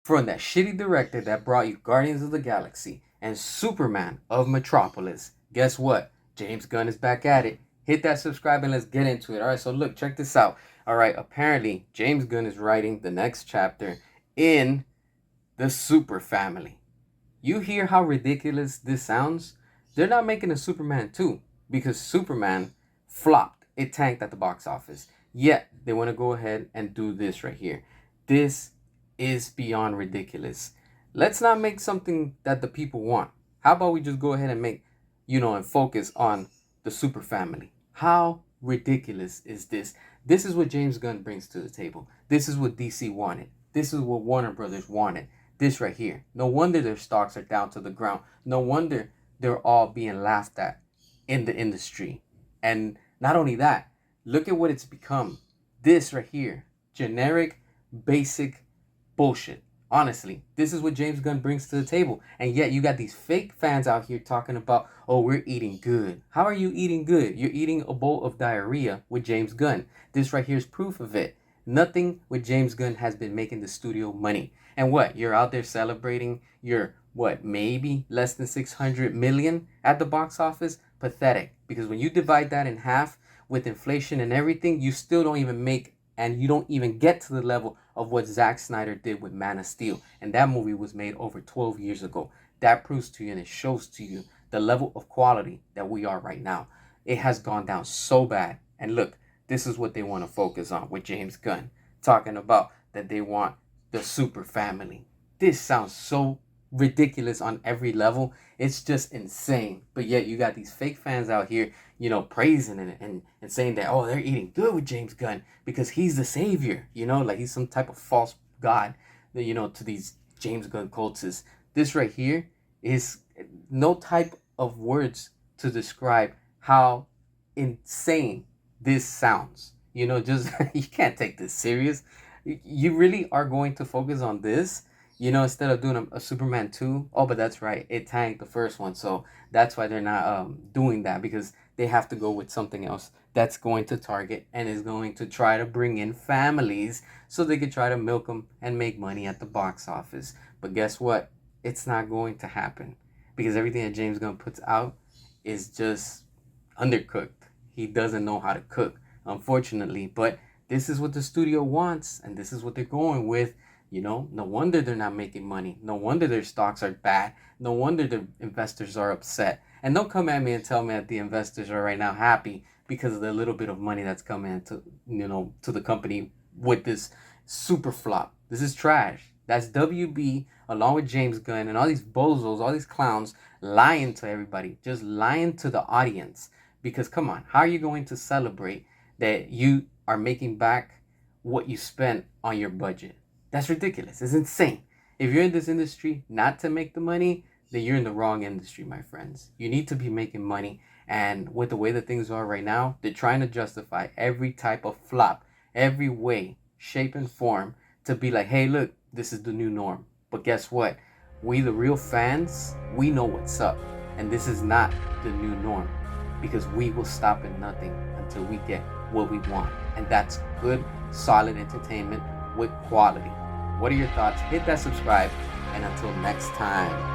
from that shitty director that brought you Guardians of the Galaxy and Superman of Metropolis. Guess what? James Gunn is back at it. Hit that subscribe and let's get into it. All right, so look, check this out. All right, apparently James Gunn is writing the next chapter in the Super Family. You hear how ridiculous this sounds? They're not making a Superman 2 because Superman flopped. It tanked at the box office. Yet, they want to go ahead and do this right here. This is beyond ridiculous. Let's not make something that the people want. How about we just go ahead and make, and focus on the Super Family? How ridiculous is this? This is what James Gunn brings to the table. This is what DC wanted. This is what Warner Brothers wanted. This right here. No wonder their stocks are down to the ground. No wonder they're all being laughed at in the industry. And not only that, look at what it's become. This right here. Generic, basic bullshit. Honestly, this is what James Gunn brings to the table. And yet you got these fake fans out here talking about, oh, we're eating good. How are you eating good? You're eating a bowl of diarrhea with James Gunn. This right here is proof of it. Nothing with James Gunn has been making the studio money. And what? You're out there celebrating your, maybe less than 600 million at the box office? Pathetic. Because when you divide that in half with inflation and everything, you still don't even make, and you don't even get to the level of what Zack Snyder did with Man of Steel. And that movie was made over 12 years ago. That proves to you and it shows to you the level of quality that we are right now. It has gone down so bad. And look, this is what they want to focus on with James Gunn. Talking about that they want the Super Family. This sounds so ridiculous on every level. It's just insane. But yet you got these fake fans out here, praising it and saying that, oh, they're eating good with James Gunn because he's the savior, like he's some type of false god, to these James Gunn cultists. This right here is no type of words to describe how insane this sounds. Just you can't take this serious. You really are going to focus on this, instead of doing a Superman 2. Oh, but that's right, it tanked the first one, so that's why they're not doing that, because they have to go with something else that's going to target and is going to try to bring in families so they could try to milk them and make money at the box office. But guess what? It's not going to happen, because everything that James Gunn puts out is just undercooked. He doesn't know how to cook, unfortunately. But this is what the studio wants, and this is what they're going with. No wonder they're not making money. No wonder their stocks are bad. No wonder the investors are upset. And don't come at me and tell me that the investors are right now happy because of the little bit of money that's coming into, to the company with this super flop. This is trash. That's WB along with James Gunn and all these bozos, all these clowns lying to everybody, just lying to the audience. Because come on, how are you going to celebrate that you are making back what you spent on your budget? That's ridiculous. It's insane. If you're in this industry not to make the money, then you're in the wrong industry, my friends. You need to be making money. And with the way that things are right now, they're trying to justify every type of flop, every way, shape, and form to be like, hey, look, this is the new norm. But guess what? We, the real fans, we know what's up. And this is not the new norm, because we will stop at nothing until we get what we want. And that's good, solid entertainment with quality. What are your thoughts? Hit that subscribe, and until next time.